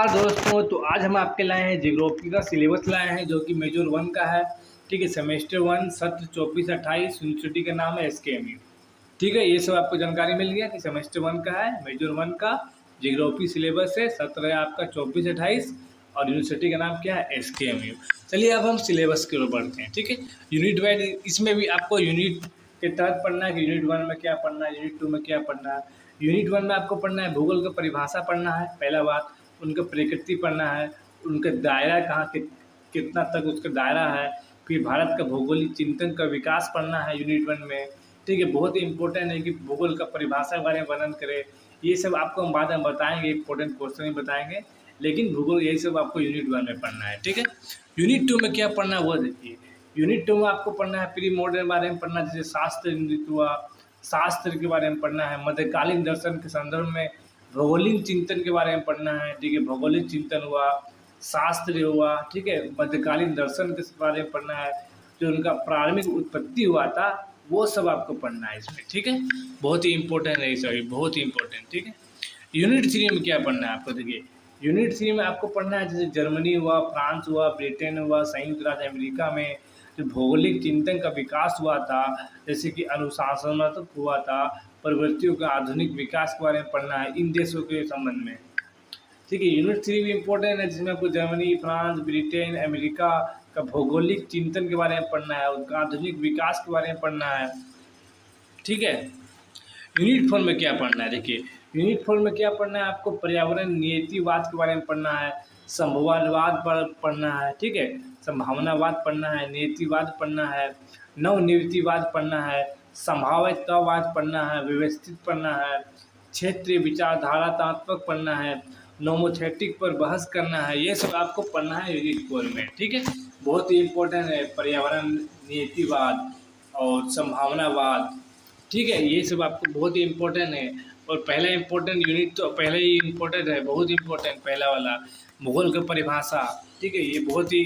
दोस्तों, तो आज हम आपके लाए हैं ज्योग्राफी का सिलेबस लाए हैं जो कि मेजर 1 का है। ठीक है, सेमेस्टर 1 सत्र 24-28 यूनिवर्सिटी का नाम है एसकेएमयू। ठीक है, ये सब आपको जानकारी मिल गया कि सेमेस्टर 1 का है, मेजर 1 का ज्योग्राफी सिलेबस है, सत्र है आपका 24-28 और यूनिवर्सिटी का नाम क्या है, एसकेएमयू। चलिए अब हम सिलेबस की ओर बढ़ते हैं। ठीक है, यूनिट वाइज इसमें भी आपको यूनिट के तहत पढ़ना है कि यूनिट 1 में क्या पढ़ना है, यूनिट 2 में क्या पढ़ना है। यूनिट 1 में आपको पढ़ना है भूगोल का परिभाषा पढ़ना है, पहला बात उनका प्रकृति पढ़ना है, उनका दायरा कहाँ कितना तक उसका दायरा है। फिर भारत का भौगोलिक चिंतन का विकास पढ़ना है यूनिट 1 में। ठीक है, बहुत ही इंपॉर्टेंट है कि भूगोल का परिभाषा के बारे में वर्णन करें। ये सब आपको हम बाद में बताएंगे, इंपॉर्टेंट क्वेश्चन ही बताएंगे, लेकिन भूगोल यही सब आपको यूनिट 1 में पढ़ना है। ठीक है, यूनिट 2 में क्या पढ़ना है वो देखिए। यूनिट 2 में आपको पढ़ना है प्री मॉडर्न के बारे में पढ़ना है, जैसे शास्त्र नृत्य हुआ, शास्त्र के बारे में पढ़ना है, मध्यकालीन दर्शन के संदर्भ में भौगोलिक चिंतन के बारे में पढ़ना है। ठीक है, भौगोलिक चिंतन हुआ, शास्त्र हुआ, ठीक है, मध्यकालीन दर्शन के बारे में पढ़ना है, जो उनका प्रारंभिक उत्पत्ति हुआ था वो सब आपको पढ़ना है इसमें। ठीक है, बहुत ही इंपॉर्टेंट है ये सभी, बहुत ही इंपॉर्टेंट। ठीक है, यूनिट 3 में क्या पढ़ना है आपको देखिए। यूनिट 3 में आपको पढ़ना है जैसे जर्मनी हुआ, फ्रांस हुआ, ब्रिटेन हुआ, संयुक्त राज्य अमेरिका में जो भौगोलिक चिंतन का विकास हुआ था, जैसे कि अनुशासनात्मक हुआ था, प्रवृत्तियों का आधुनिक विकास के बारे में पढ़ना है इन देशों के संबंध में। ठीक है, यूनिट 3 भी इम्पोर्टेंट है जिसमें आपको जर्मनी, फ्रांस, ब्रिटेन, अमेरिका का भौगोलिक चिंतन के बारे में पढ़ना है, उनका आधुनिक विकास के बारे में पढ़ना है। ठीक है, यूनिट 4 में क्या पढ़ना है देखिए। यूनिट 4 में क्या पढ़ना है आपको, पर्यावरण नियतिवाद के बारे में पढ़ना है, संभावनावाद पर पढ़ना है। ठीक है, संभावनावाद पढ़ना है, नियतिवाद पढ़ना है, नवनियतिवाद पढ़ना है, संभाव्यतावाद पढ़ना है, व्यवस्थित पढ़ना है, क्षेत्रीय विचारधारात्मक पढ़ना है, नोमोथेटिक पर बहस करना है। ये सब आपको पढ़ना है यूनिट 4 में। ठीक है, बहुत ही इम्पोर्टेंट है पर्यावरण नियतिवाद और संभावनावाद। ठीक है, ये सब आपको बहुत ही इम्पोर्टेंट है। और पहला इम्पोर्टेंट यूनिट तो पहले ही इम्पोर्टेंट है, बहुत इम्पोर्टेंट पहला वाला भूगोल का परिभाषा। ठीक है, ये बहुत ही